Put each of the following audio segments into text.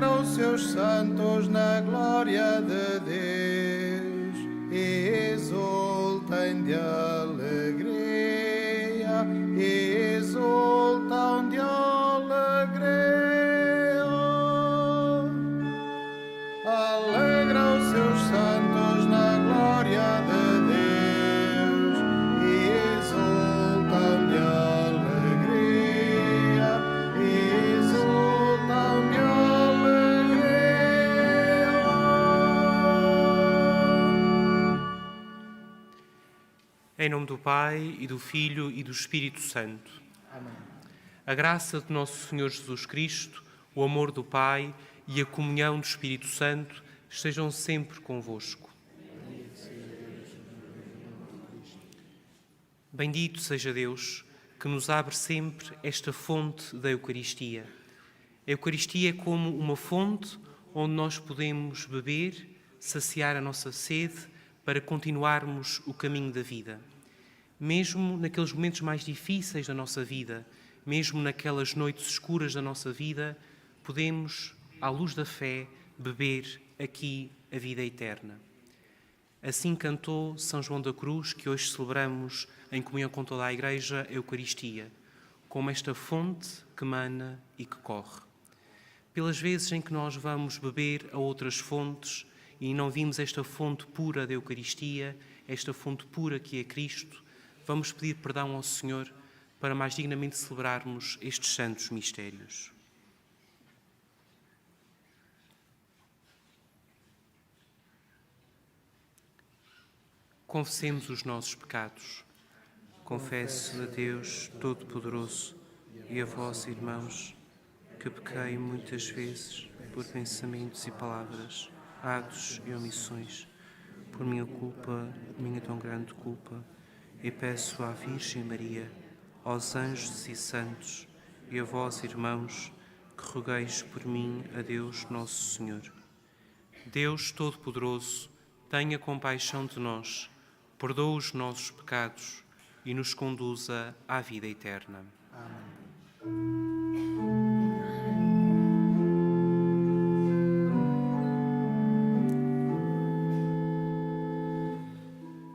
alegra os seus santos na glória de Deus e exultem de alegria, e exultam de alegria. Alegra os seus santos na glória de Deus e exultam de alegria, e exultam de alegria. Em nome do Pai, e do Filho, e do Espírito Santo. Amém. A graça de nosso Senhor Jesus Cristo, o amor do Pai e a comunhão do Espírito Santo estejam sempre convosco. Bendito seja Deus, que nos abre sempre esta fonte da Eucaristia. A Eucaristia é como uma fonte onde nós podemos beber, saciar a nossa sede para continuarmos o caminho da vida. Mesmo naqueles momentos mais difíceis da nossa vida, mesmo naquelas noites escuras da nossa vida, podemos, à luz da fé, beber aqui a vida eterna. Assim cantou São João da Cruz, que hoje celebramos em comunhão com toda a Igreja, a Eucaristia, como esta fonte que mana e que corre. Pelas vezes em que nós vamos beber a outras fontes e não vimos esta fonte pura da Eucaristia, esta fonte pura que é Cristo, vamos pedir perdão ao Senhor para mais dignamente celebrarmos estes santos mistérios. Confessemos os nossos pecados. Confesso a Deus Todo-Poderoso e a vós, irmãos, que pequei muitas vezes por pensamentos e palavras, atos e omissões, por minha culpa, minha tão grande culpa, e peço à Virgem Maria, aos anjos e santos, e a vós, irmãos, que rogueis por mim a Deus Nosso Senhor. Deus Todo-Poderoso, tenha compaixão de nós, perdoa os nossos pecados e nos conduza à vida eterna. Amém.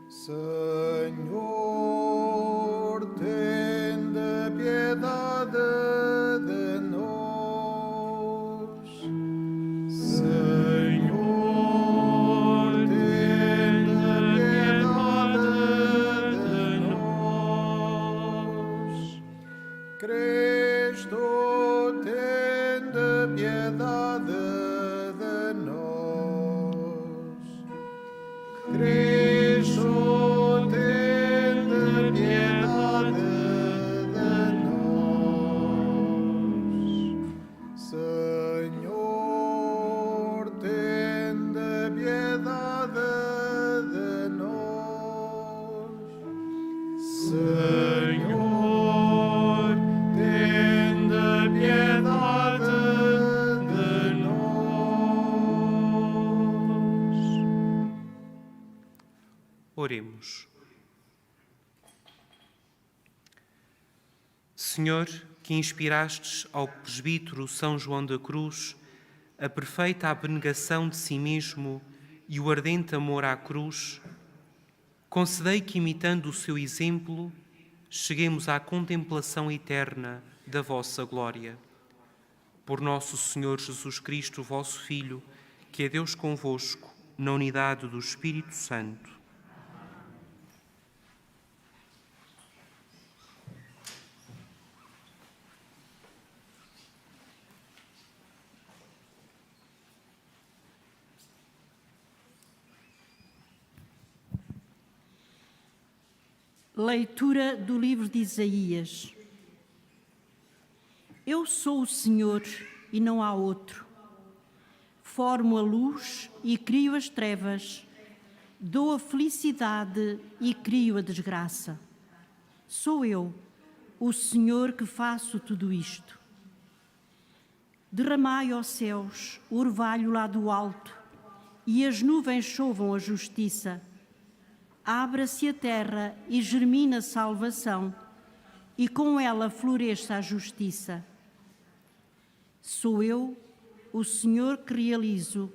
Senhor, tende piedade de nós. Senhor, tende piedade de nós. Cristo, tende piedade de nós. Cristo, tende piedade de nós. Senhor, tende piedade de nós. Senhor, tende piedade de nós. Oremos. Senhor, que inspirastes ao presbítero São João da Cruz a perfeita abnegação de si mesmo e o ardente amor à cruz, concedei que, imitando o seu exemplo, cheguemos à contemplação eterna da vossa glória. Por nosso Senhor Jesus Cristo, vosso Filho, que é Deus convosco, na unidade do Espírito Santo. Leitura do livro de Isaías. Eu sou o Senhor e não há outro. Formo a luz e crio as trevas. Dou a felicidade e crio a desgraça. Sou eu, o Senhor, que faço tudo isto. Derramai, ó céus, o orvalho lá do alto, e as nuvens chovam a justiça. Abra-se a terra e germina a salvação, e com ela floresça a justiça. Sou eu, o Senhor que realizo.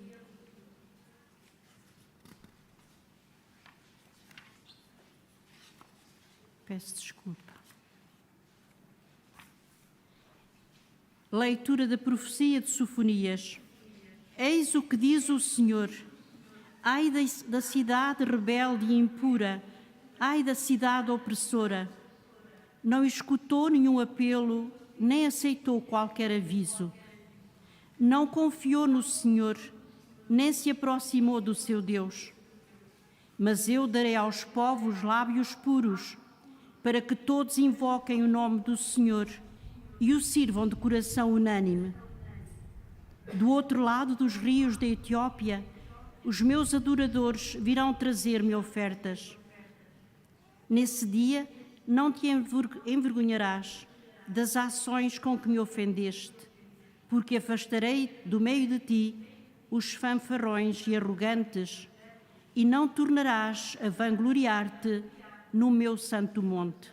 Peço desculpa. Leitura da profecia de Sofonias. Eis o que diz o Senhor. Ai da cidade rebelde e impura, ai da cidade opressora. Não escutou nenhum apelo, nem aceitou qualquer aviso. Não confiou no Senhor, nem se aproximou do seu Deus. Mas eu darei aos povos lábios puros, para que todos invoquem o nome do Senhor e o sirvam de coração unânime. Do outro lado dos rios da Etiópia, os meus adoradores virão trazer-me ofertas. Nesse dia não te envergonharás das ações com que me ofendeste, porque afastarei do meio de ti os fanfarrões e arrogantes, e não tornarás a vangloriar-te no meu santo monte.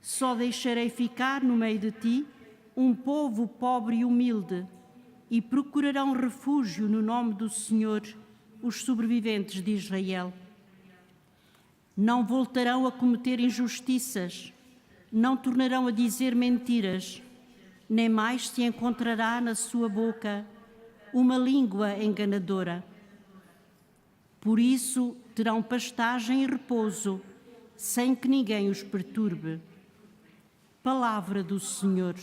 Só deixarei ficar no meio de ti um povo pobre e humilde, e procurarão refúgio no nome do Senhor os sobreviventes de Israel. Não voltarão a cometer injustiças, não tornarão a dizer mentiras, nem mais se encontrará na sua boca uma língua enganadora. Por isso terão pastagem e repouso, sem que ninguém os perturbe. Palavra do Senhor.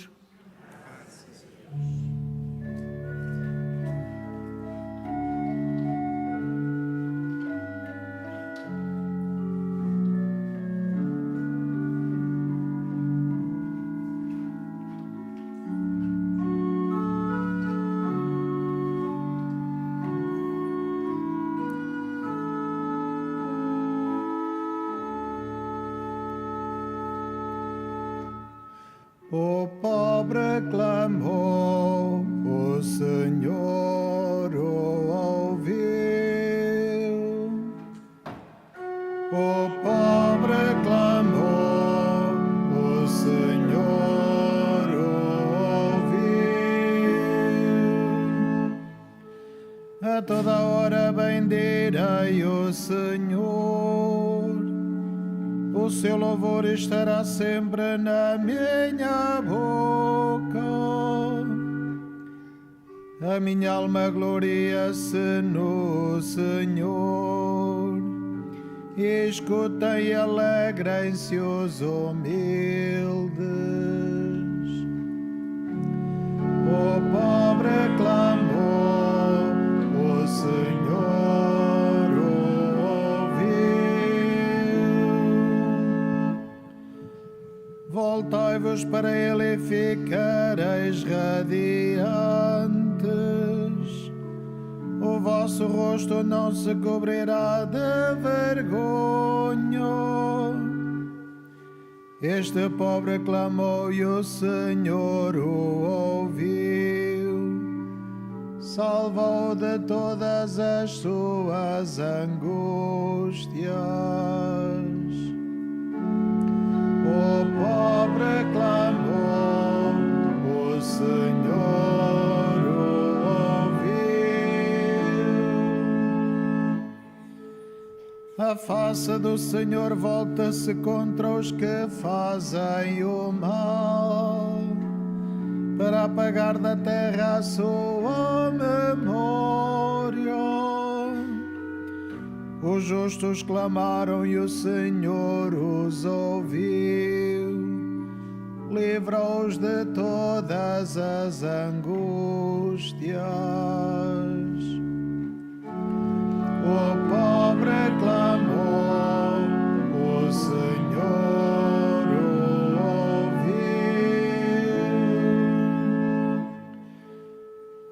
O pobre clamou, o Senhor o ouviu. O pobre clamou, o Senhor o ouviu. A toda hora bendirei o Senhor. O seu louvor estará sempre na minha boca. A minha alma gloria-se no Senhor. Escutem e alegrem-se os humildes. O pobre clamou, o Senhor o ouviu. Voltai-vos para ele e ficareis radiantes. O vosso rosto não se cobrirá de vergonha. Este pobre clamou e o Senhor o ouviu. Salvou de todas as suas angústias. O pobre clamou, o Senhor o ouviu. A face do Senhor volta-se contra os que fazem o mal, para apagar da terra a sua memória. Os justos clamaram e o Senhor os ouviu, livrou-os de todas as angústias. O pobre clamou, o Senhor o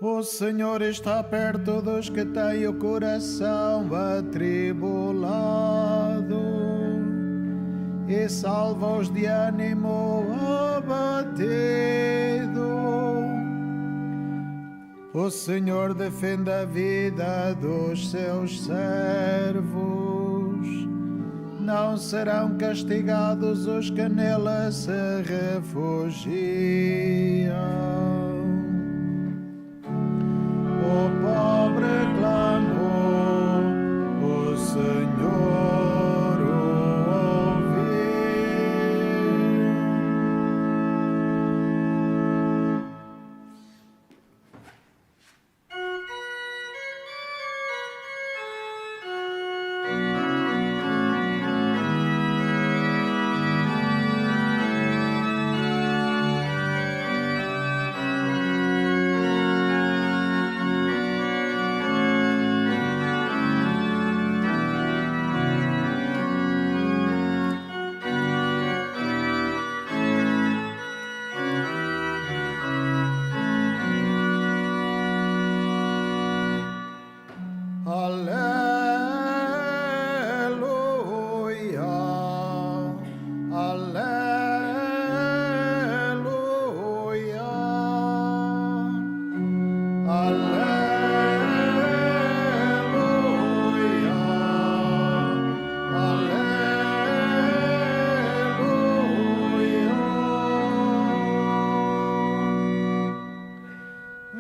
ouviu. O Senhor está perto dos que têm o coração atribulado e salva-os de ânimo abatido. O Senhor defende a vida dos seus servos. Não serão castigados os que nele se refugiam. o pobre clamou, o Senhor o ouviu. Aleluia, aleluia, aleluia, aleluia.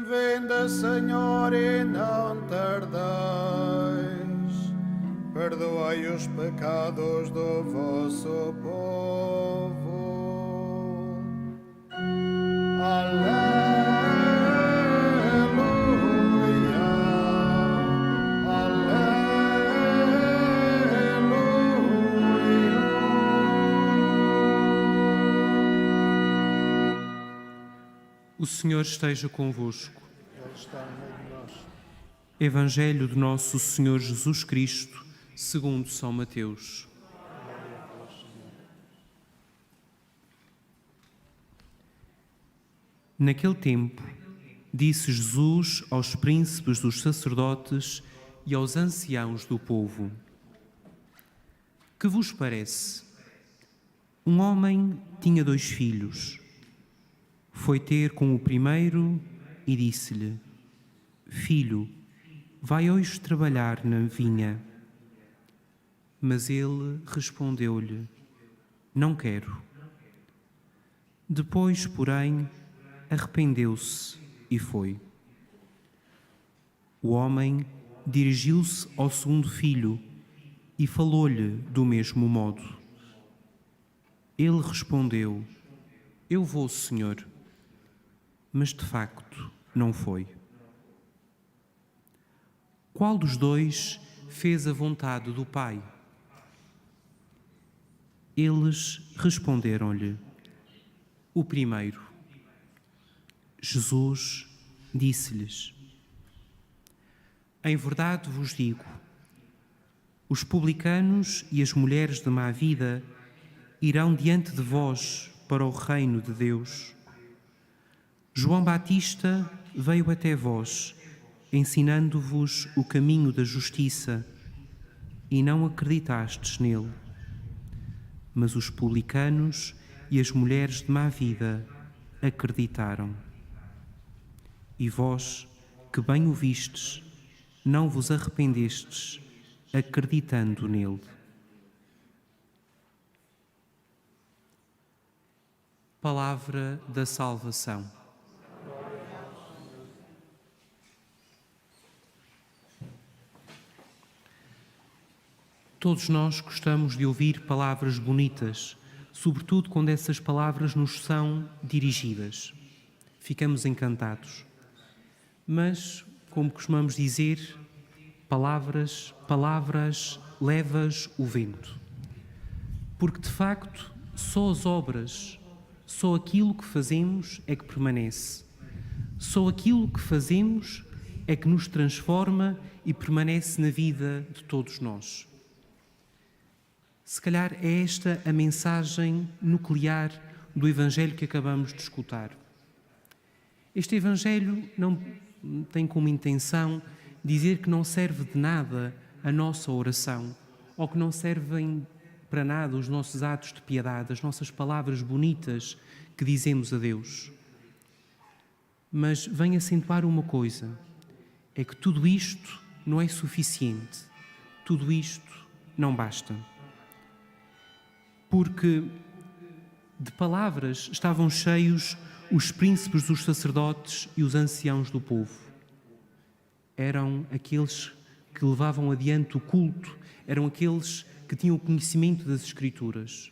Vinde, Senhor, e não tardeis, perdoai os pecados do vosso povo. Aleluia, aleluia. O Senhor esteja convosco. Ele está no meio de nós. Evangelho de nosso Senhor Jesus Cristo, segundo São Mateus. Naquele tempo, disse Jesus aos príncipes dos sacerdotes e aos anciãos do povo: Que vos parece? Um homem tinha 2 filhos. Foi ter com o primeiro e disse-lhe: Filho, vai hoje trabalhar na vinha. Mas ele respondeu-lhe: Não quero. Depois, porém, arrependeu-se e foi. O homem dirigiu-se ao segundo filho e falou-lhe do mesmo modo. Ele respondeu: Eu vou, Senhor. Mas de facto não foi. Qual dos 2 fez a vontade do Pai? Eles responderam-lhe: O primeiro. Jesus disse-lhes: Em verdade vos digo, os publicanos e as mulheres de má vida irão diante de vós para o reino de Deus. João Batista veio até vós, ensinando-vos o caminho da justiça, e não acreditastes nele. Mas os publicanos e as mulheres de má vida acreditaram. E vós, que bem o vistes, não vos arrependestes, acreditando nele. Palavra da salvação. Todos nós gostamos de ouvir palavras bonitas, sobretudo quando essas palavras nos são dirigidas. Ficamos encantados. Mas, como costumamos dizer, palavras, levas o vento. Porque, de facto, só as obras, só aquilo que fazemos é que permanece. Só aquilo que fazemos é que nos transforma e permanece na vida de todos nós. Se calhar é esta a mensagem nuclear do Evangelho que acabamos de escutar. Este Evangelho não tem como intenção dizer que não serve de nada a nossa oração, ou que não servem para nada os nossos atos de piedade, as nossas palavras bonitas que dizemos a Deus. Mas vem acentuar uma coisa, é que tudo isto não é suficiente, tudo isto não basta. Porque de palavras estavam cheios os príncipes dos sacerdotes e os anciãos do povo. eram aqueles que levavam adiante o culto, eram aqueles que tinham o conhecimento das Escrituras.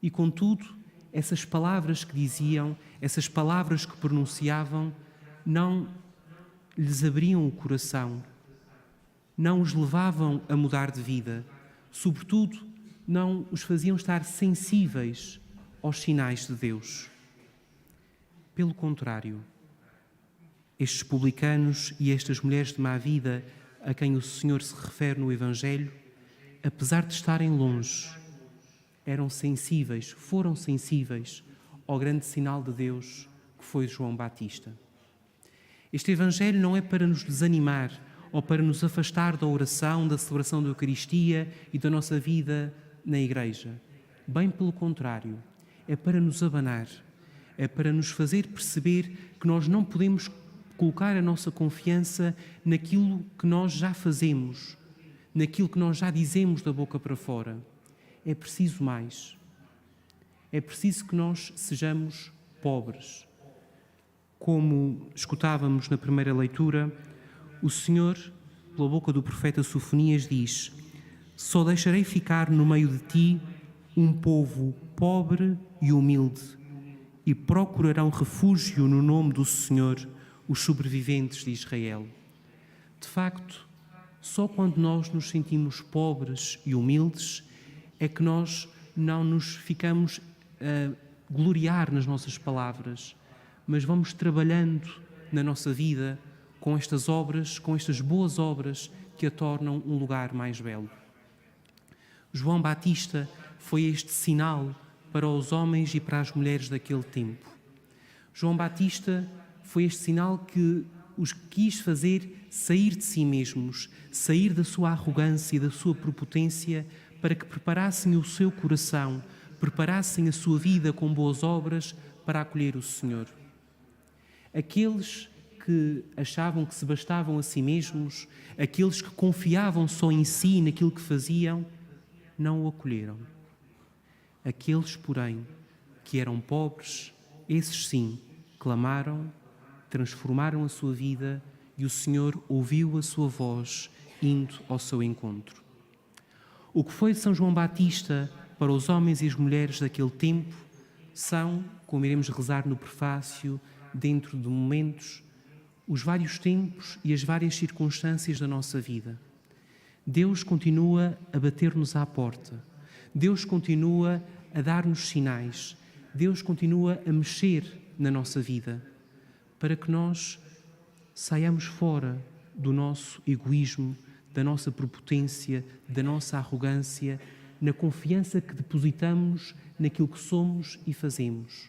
E, contudo, essas palavras que diziam, essas palavras que pronunciavam, não lhes abriam o coração, não os levavam a mudar de vida, sobretudo, não os faziam estar sensíveis aos sinais de Deus. Pelo contrário, estes publicanos e estas mulheres de má vida a quem o Senhor se refere no Evangelho, apesar de estarem longe, eram sensíveis, foram sensíveis ao grande sinal de Deus que foi João Batista. Este Evangelho não é para nos desanimar ou para nos afastar da oração, da celebração da Eucaristia e da nossa vida na Igreja. Bem pelo contrário, é para nos abanar, é para nos fazer perceber que nós não podemos colocar a nossa confiança naquilo que nós já fazemos, naquilo que nós já dizemos da boca para fora. É preciso mais. É preciso que nós sejamos pobres. Como escutávamos na primeira leitura, o Senhor, pela boca do profeta Sofonias, diz: só deixarei ficar no meio de ti um povo pobre e humilde, e procurarão refúgio no nome do Senhor os sobreviventes de Israel. De facto, só quando nós nos sentimos pobres e humildes é que nós não nos ficamos a gloriar nas nossas palavras, mas vamos trabalhando na nossa vida com estas obras, com estas boas obras que a tornam um lugar mais belo. João Batista foi este sinal para os homens e para as mulheres daquele tempo. João Batista foi este sinal que os quis fazer sair de si mesmos, sair da sua arrogância e da sua prepotência, para que preparassem o seu coração, preparassem a sua vida com boas obras para acolher o Senhor. Aqueles que achavam que se bastavam a si mesmos, aqueles que confiavam só em si e naquilo que faziam, não o acolheram. Aqueles, porém, que eram pobres, esses sim, clamaram, transformaram a sua vida e o Senhor ouviu a sua voz indo ao seu encontro. O que foi de São João Batista para os homens e as mulheres daquele tempo são, como iremos rezar no prefácio, dentro de momentos, os vários tempos e as várias circunstâncias da nossa vida. Deus continua a bater-nos à porta. Deus continua a dar-nos sinais. Deus continua a mexer na nossa vida para que nós saiamos fora do nosso egoísmo, da nossa prepotência, da nossa arrogância, na confiança que depositamos naquilo que somos e fazemos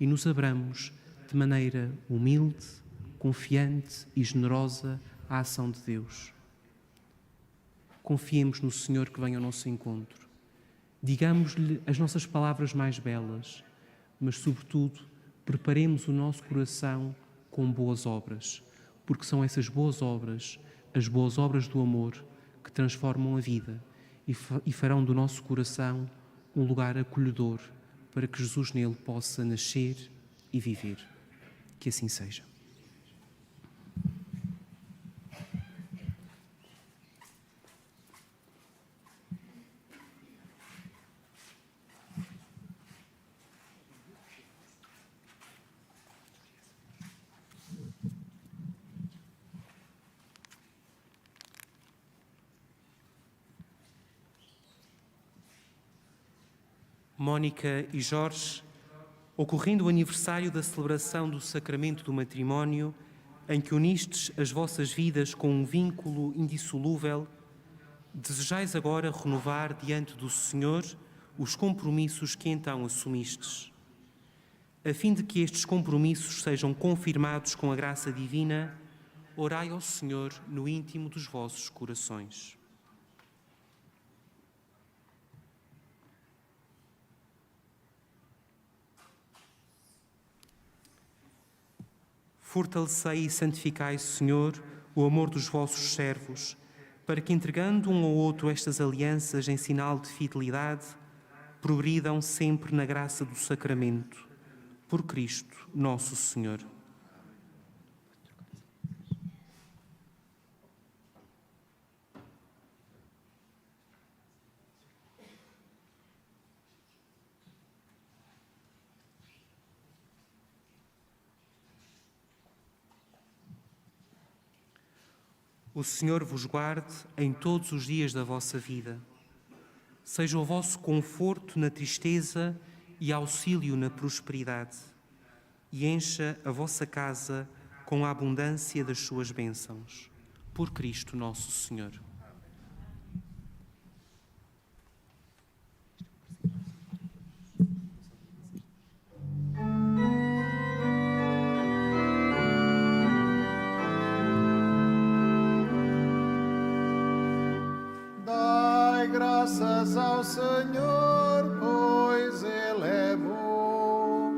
e nos abramos de maneira humilde, confiante e generosa à ação de Deus. Confiemos no Senhor que vem ao nosso encontro. Digamos-lhe as nossas palavras mais belas, mas, sobretudo, preparemos o nosso coração com boas obras, porque são essas boas obras, as boas obras do amor, que transformam a vida e farão do nosso coração um lugar acolhedor para que Jesus nele possa nascer e viver. Que assim seja. Mónica e Jorge, ocorrendo o aniversário da celebração do sacramento do matrimónio, em que unistes as vossas vidas com um vínculo indissolúvel, desejais agora renovar diante do Senhor os compromissos que então assumistes. A fim de que estes compromissos sejam confirmados com a graça divina, orai ao Senhor no íntimo dos vossos corações. Fortalecei e santificai, Senhor, o amor dos vossos servos, para que, entregando um ao outro estas alianças em sinal de fidelidade, progridam sempre na graça do sacramento. Por Cristo, nosso Senhor. O Senhor vos guarde em todos os dias da vossa vida. Seja o vosso conforto na tristeza e auxílio na prosperidade. E encha a vossa casa com a abundância das suas bênçãos. Por Cristo nosso Senhor. Dai graças ao Senhor, pois Ele é bom.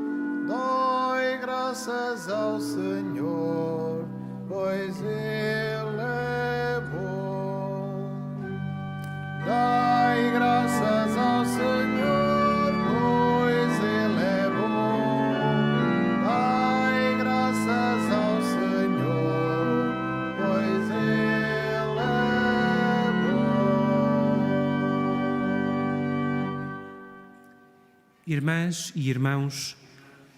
Dai graças ao Senhor, pois Ele é bom. Dai graças ao Senhor, pois Ele é bom. Dai graças ao Senhor, pois Ele é bom. Irmãs e irmãos,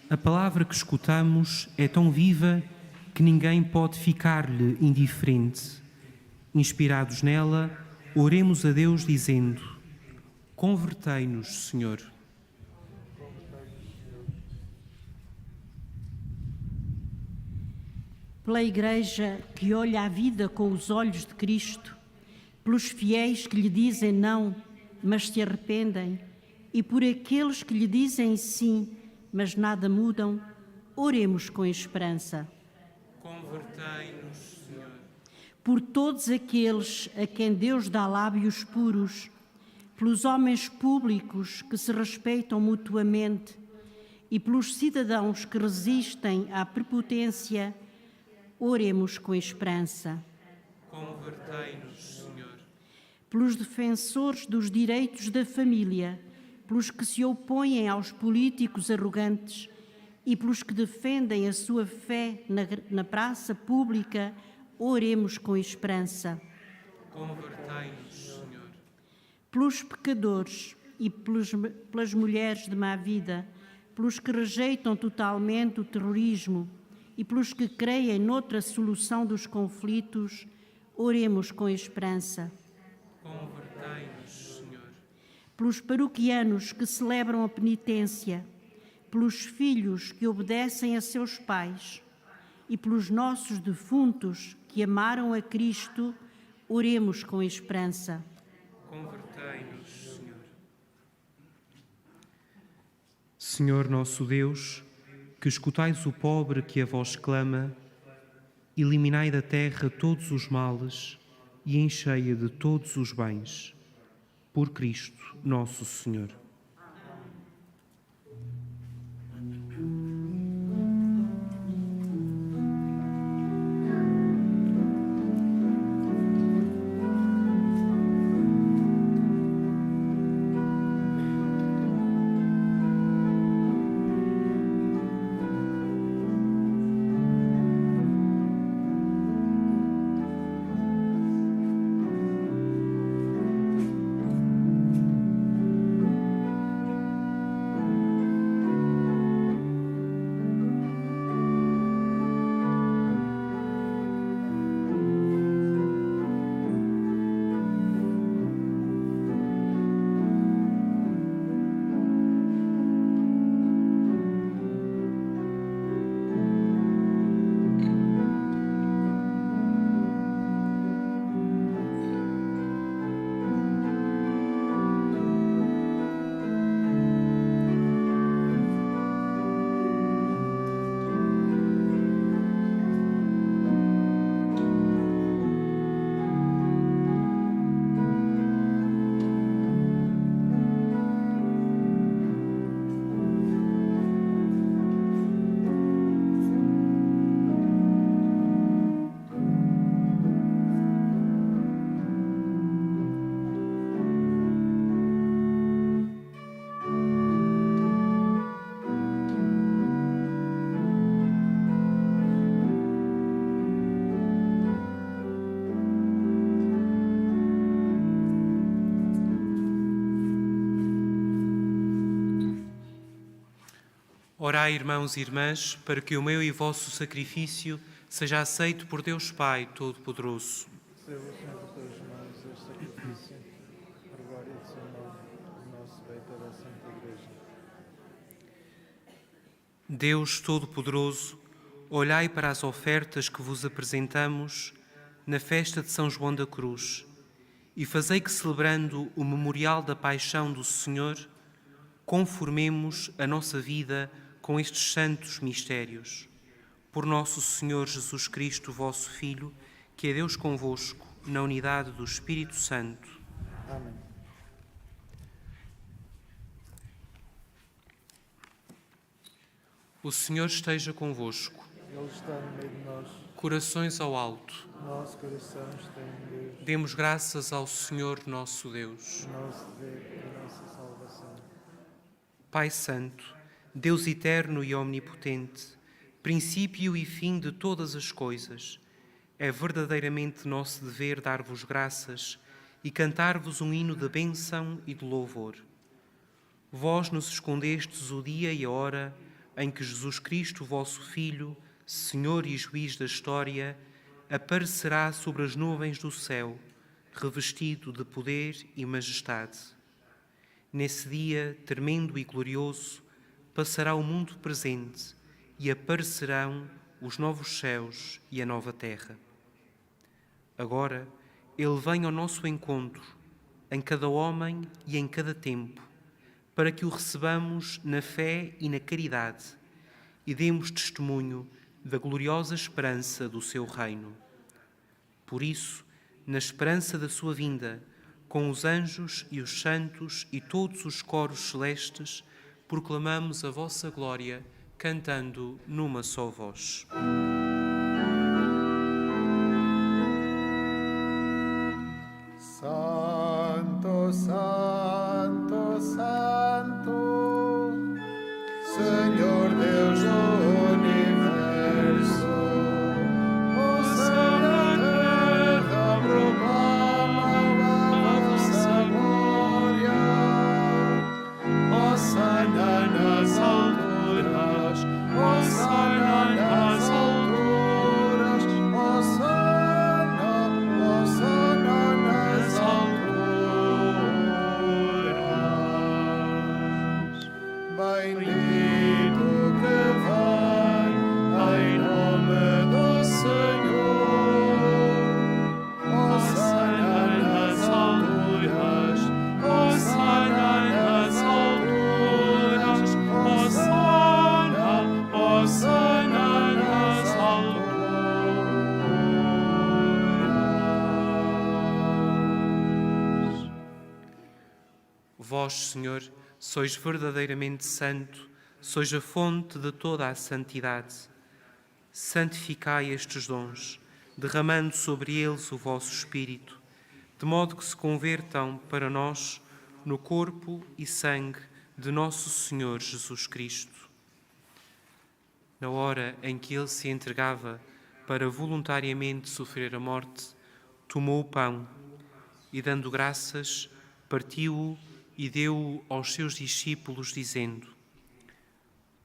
a palavra que escutamos é tão viva que ninguém pode ficar-lhe indiferente. Inspirados nela, oremos a Deus dizendo: convertei-nos, Senhor. Pela Igreja que olha a vida com os olhos de Cristo, pelos fiéis que lhe dizem não, mas se arrependem, e por aqueles que lhe dizem sim, mas nada mudam, oremos com esperança. Convertei-nos, Senhor. Por todos aqueles a quem Deus dá lábios puros, pelos homens públicos que se respeitam mutuamente e pelos cidadãos que resistem à prepotência, oremos com esperança. Convertei-nos, Senhor. Pelos defensores dos direitos da família, pelos que se opõem aos políticos arrogantes e pelos que defendem a sua fé na praça pública, oremos com esperança. Convertei-nos, Senhor. Pelos pecadores e pelas mulheres de má vida, pelos que rejeitam totalmente o terrorismo e pelos que creem noutra solução dos conflitos, oremos com esperança. Convertei-nos, Senhor. Pelos paroquianos que celebram a penitência, pelos filhos que obedecem a seus pais e pelos nossos defuntos que amaram a Cristo, oremos com esperança. Convertei-nos, Senhor. Senhor nosso Deus, que escutais o pobre que a vós clama, eliminai da terra todos os males e enchei-a de todos os bens. Por Cristo nosso Senhor. Orai, irmãos e irmãs, para que o meu e vosso sacrifício seja aceito por Deus Pai Todo-Poderoso. Receba o Senhor de tuas mãos este sacrifício, para a glória do seu nome, o nosso Rei e toda a Santa Igreja. Deus Todo-Poderoso, olhai para as ofertas que vos apresentamos na festa de São João da Cruz e fazei que, celebrando o memorial da paixão do Senhor, conformemos a nossa vida com estes santos mistérios. Por nosso Senhor Jesus Cristo, vosso Filho, que é Deus convosco, na unidade do Espírito Santo. Amém. O Senhor esteja convosco. Ele está no meio de nós. Corações ao alto. Nosso coração está em Deus. Demos graças ao Senhor nosso Deus. Nosso dever e a nossa salvação. Pai Santo, Deus eterno e omnipotente, princípio e fim de todas as coisas, é verdadeiramente nosso dever dar-vos graças e cantar-vos um hino de bênção e de louvor. Vós nos escondestes o dia e a hora em que Jesus Cristo, vosso Filho, Senhor e Juiz da história, aparecerá sobre as nuvens do céu, revestido de poder e majestade. Nesse dia tremendo e glorioso, passará o mundo presente e aparecerão os novos céus e a nova terra. Agora, Ele vem ao nosso encontro, em cada homem e em cada tempo, para que o recebamos na fé e na caridade e demos testemunho da gloriosa esperança do seu reino. Por isso, na esperança da sua vinda, com os anjos e os santos e todos os coros celestes, proclamamos a vossa glória, cantando numa só voz. Santo, Santo, Santo, Senhor Deus do universo, Hosana na terra proclama a vossa glória, Hosana nas alturas, Hosana nas alturas, Hosana, Hosana nas alturas. Bendito que vem em nome do Senhor, Hosana nas alturas, Hosana nas alturas, Hosana, Hosana nas alturas. Vós, Senhor, sois verdadeiramente santo, sois a fonte de toda a santidade. Santificai estes dons, derramando sobre eles o vosso Espírito, de modo que se convertam para nós no corpo e sangue de nosso Senhor Jesus Cristo. Na hora em que ele se entregava para voluntariamente sofrer a morte, tomou o pão e, dando graças, partiu-o e deu-o aos seus discípulos, dizendo: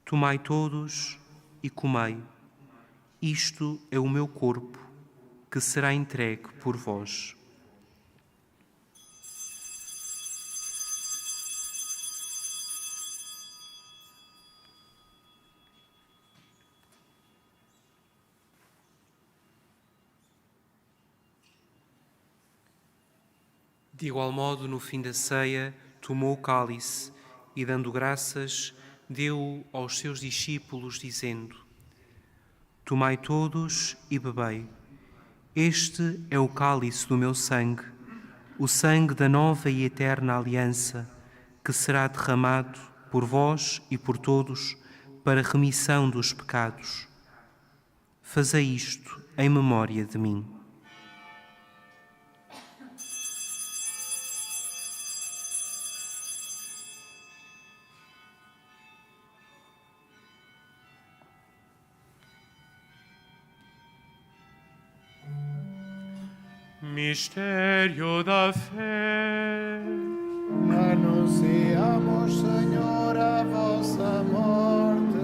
Tomai todos e comei. Isto é o meu corpo, que será entregue por vós. De igual modo, no fim da ceia, tomou o cálice e, dando graças, deu-o aos seus discípulos, dizendo: Tomai todos e bebei. Este é o cálice do meu sangue, o sangue da nova e eterna aliança, que será derramado por vós e por todos para remissão dos pecados. Fazei isto em memória de mim. Mistério da fé. Anunciamos, Senhor, a vossa morte,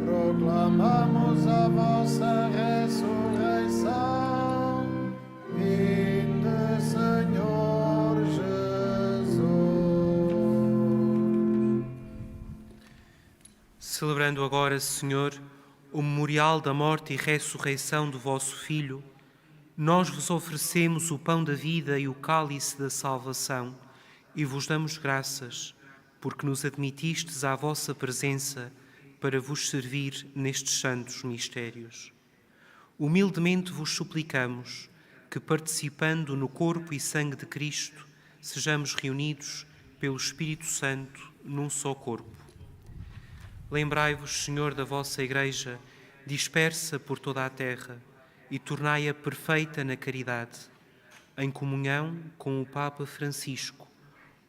proclamamos a vossa ressurreição. Celebrando agora, Senhor, o memorial da morte e ressurreição do vosso Filho, nós vos oferecemos o pão da vida e o cálice da salvação e vos damos graças, porque nos admitistes à vossa presença para vos servir nestes santos mistérios. Humildemente vos suplicamos que, participando no corpo e sangue de Cristo, sejamos reunidos pelo Espírito Santo num só corpo. Lembrai-vos, Senhor, da vossa Igreja, dispersa por toda a terra, e tornai-a perfeita na caridade, em comunhão com o Papa Francisco,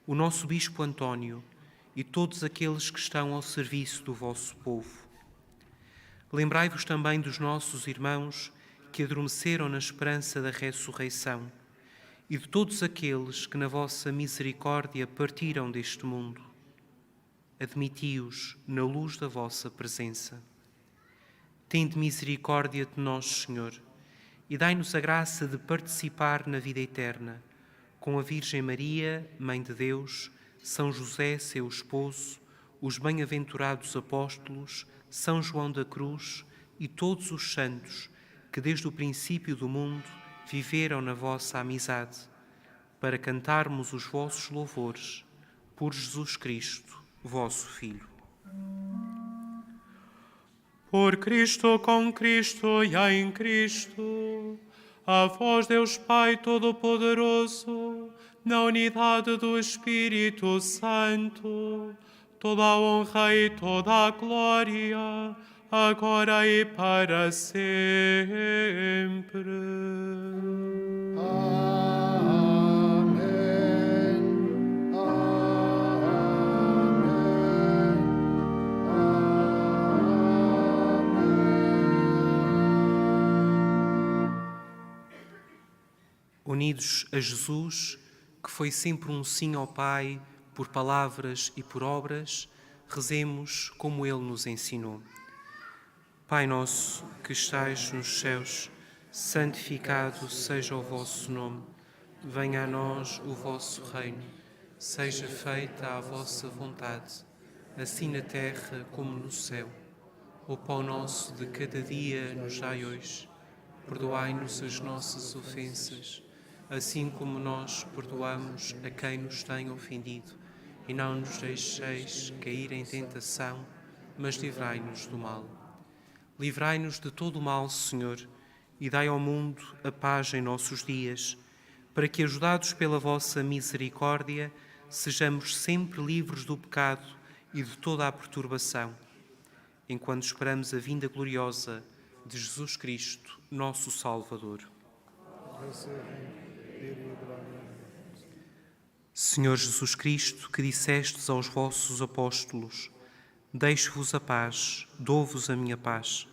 o nosso Bispo António e todos aqueles que estão ao serviço do vosso povo. Lembrai-vos também dos nossos irmãos que adormeceram na esperança da ressurreição e de todos aqueles que na vossa misericórdia partiram deste mundo. Admiti-os na luz da vossa presença. Tende misericórdia de nós, Senhor, e dai-nos a graça de participar na vida eterna, com a Virgem Maria, Mãe de Deus, São José, seu esposo, os bem-aventurados apóstolos, São João da Cruz e todos os santos que desde o princípio do mundo viveram na vossa amizade, para cantarmos os vossos louvores por Jesus Cristo, vosso Filho. Por Cristo, com Cristo e em Cristo, a vós, Deus Pai Todo-Poderoso, na unidade do Espírito Santo, toda a honra e toda a glória, agora e para sempre. Amém. Unidos a Jesus, que foi sempre um sim ao Pai, por palavras e por obras, rezemos como Ele nos ensinou. Pai nosso, que estais nos céus, santificado seja o vosso nome. Venha a nós o vosso reino. Seja feita a vossa vontade, assim na terra como no céu. O pão nosso de cada dia nos dai hoje. Perdoai-nos as nossas ofensas, assim como nós perdoamos a quem nos tem ofendido. E não nos deixeis cair em tentação, mas livrai-nos do mal. Livrai-nos de todo o mal, Senhor, e dai ao mundo a paz em nossos dias, para que, ajudados pela vossa misericórdia, sejamos sempre livres do pecado e de toda a perturbação, enquanto esperamos a vinda gloriosa de Jesus Cristo, nosso Salvador. Senhor Jesus Cristo, que dissestes aos vossos apóstolos: deixo-vos a paz, dou-vos a minha paz.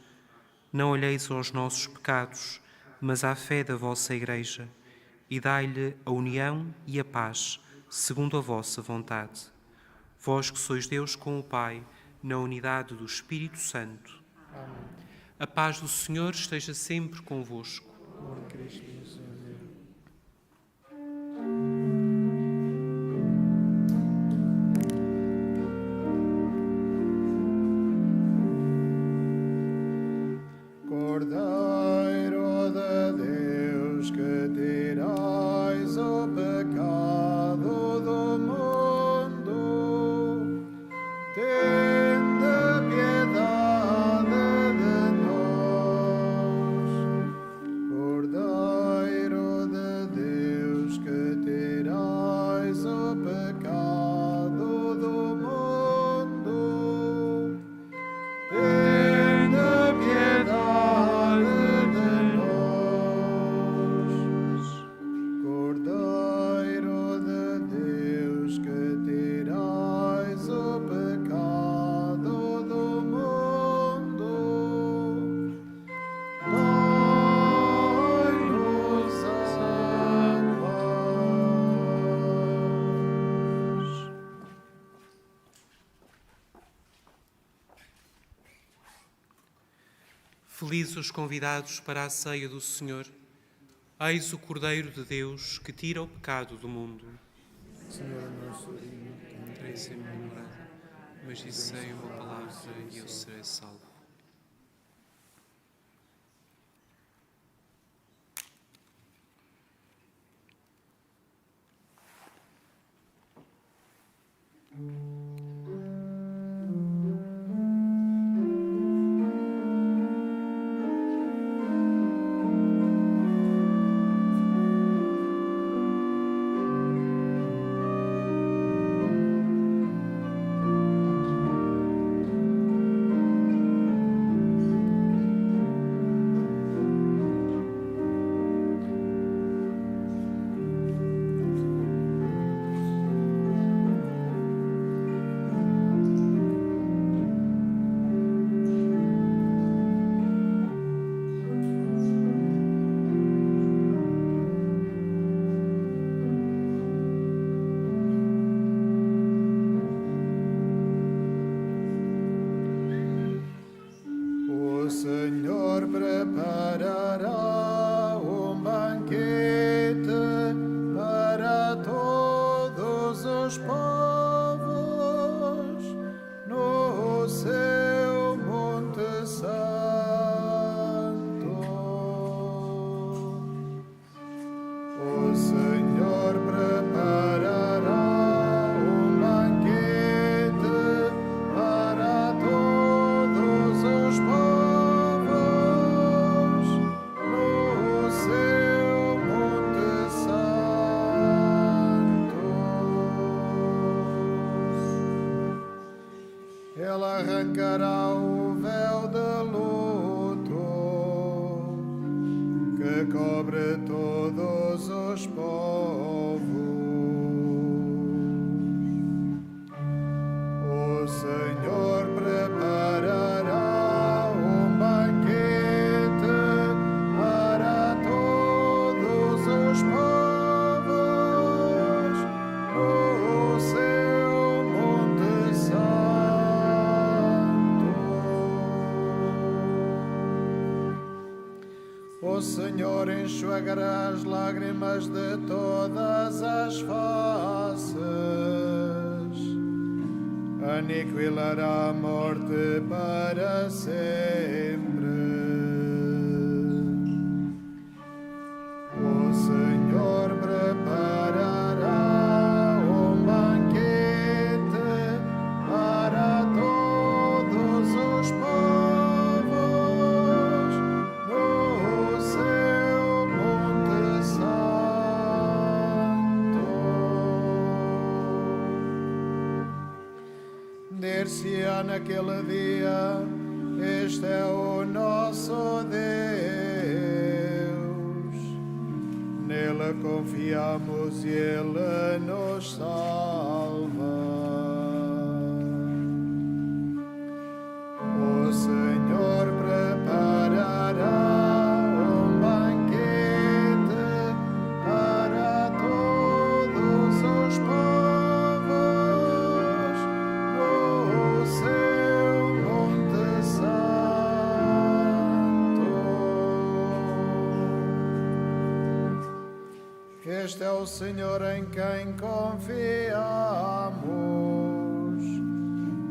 Não olheis aos nossos pecados, mas à fé da vossa Igreja, e dai-lhe a união e a paz, segundo a vossa vontade. Vós que sois Deus com o Pai, na unidade do Espírito Santo. Amém. A paz do Senhor esteja sempre convosco. Por Cristo, Senhor. Cordeiro de Deus, que tirais o pecado do mundo, tende piedade de nós. Cordeiro de Deus, que tirais o pecado do mundo, tende piedade de nós. Cordeiro de Deus, que tirais o pecado do mundo, dai-nos a paz. Felizes os convidados para a ceia do Senhor. Eis o Cordeiro de Deus que tira o pecado do mundo. Senhor nosso, Entrei sem minha morada, mas dissei uma palavra e eu cobre todos os povos. O Senhor preparará um banquete para todos os povos no seu Monte Santo. O Senhor enxugará as lágrimas de todas as faces, aniquilará a morte para sempre. O Senhor preparará um banquete para todos os povos no seu Monte Santo. Dir-se-á naquele dia: este é o nosso Deus, nele confiamos e ele nos salva. O Senhor preparará um banquete para todos os povos no seu Monte Santo. Este é o Senhor em quem confiamos.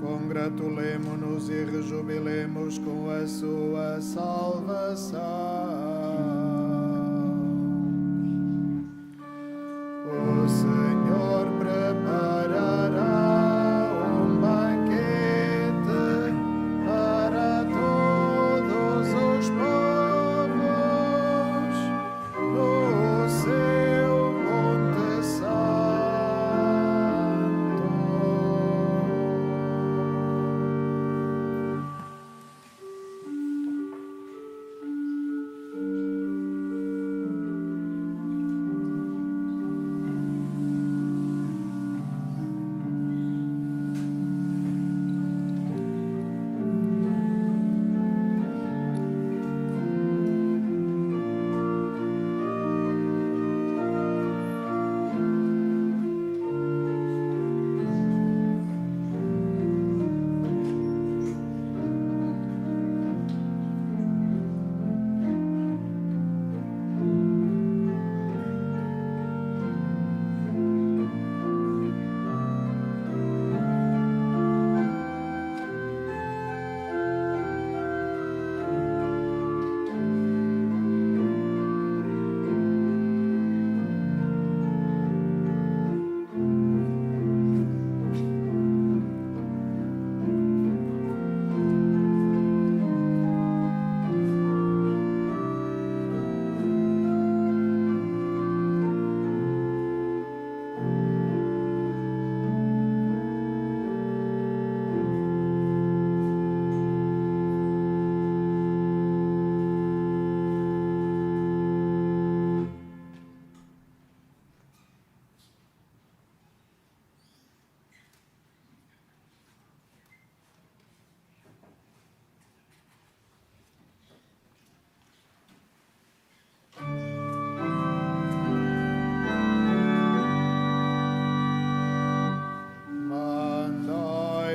Congratulemo-nos e rejubilemos com a sua salvação. O Senhor preparará um banquete para todos os povos no seu Monte Santo.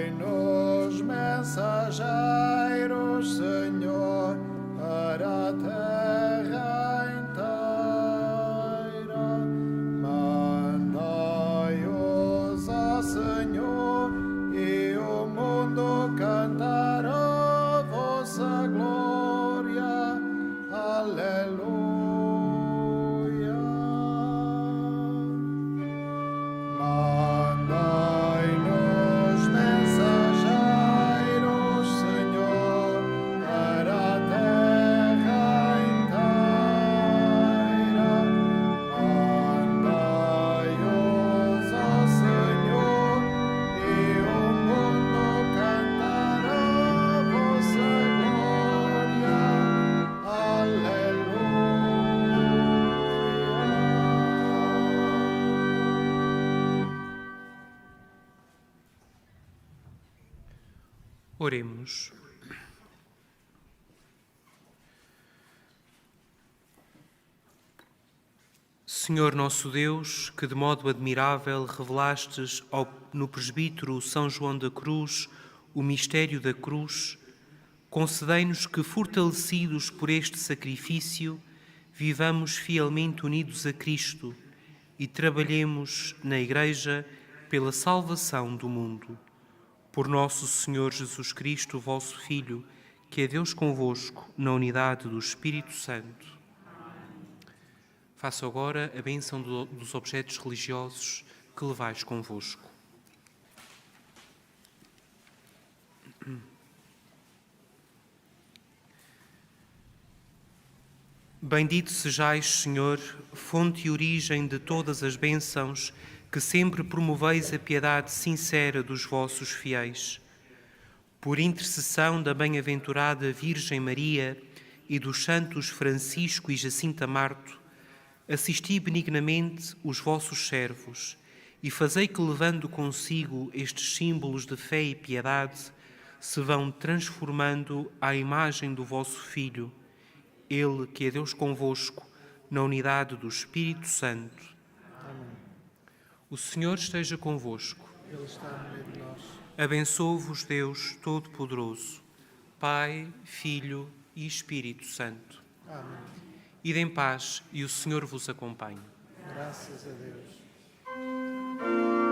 Mandai-nos mensageiros, Senhor, para a terra inteira. Mandai-os, ó Senhor, e o mundo cantar a vossa glória. Aleluia. Mandai-nos mensageiros, Senhor, para a terra inteira. Oremos. Senhor nosso Deus, que de modo admirável revelastes no presbítero São João da Cruz o mistério da cruz, concedei-nos que, fortalecidos por este sacrifício, vivamos fielmente unidos a Cristo e trabalhemos na Igreja pela salvação do mundo. Por nosso Senhor Jesus Cristo, vosso Filho, que é Deus convosco, na unidade do Espírito Santo. Faço agora a bênção dos objetos religiosos que levais convosco. Bendito sejais, Senhor, fonte e origem de todas as bênçãos, que sempre promoveis a piedade sincera dos vossos fiéis. Por intercessão da bem-aventurada Virgem Maria e dos santos Francisco e Jacinta Marto, assisti benignamente os vossos servos e fazei que, levando consigo estes símbolos de fé e piedade, se vão transformando à imagem do vosso Filho, Ele que é Deus convosco, na unidade do Espírito Santo. Amém. O Senhor esteja convosco. Ele está no meio de nós. Abençoe-vos Deus Todo-Poderoso, Pai, Filho e Espírito Santo. Amém. Ide em paz e o Senhor vos acompanhe. Graças a Deus.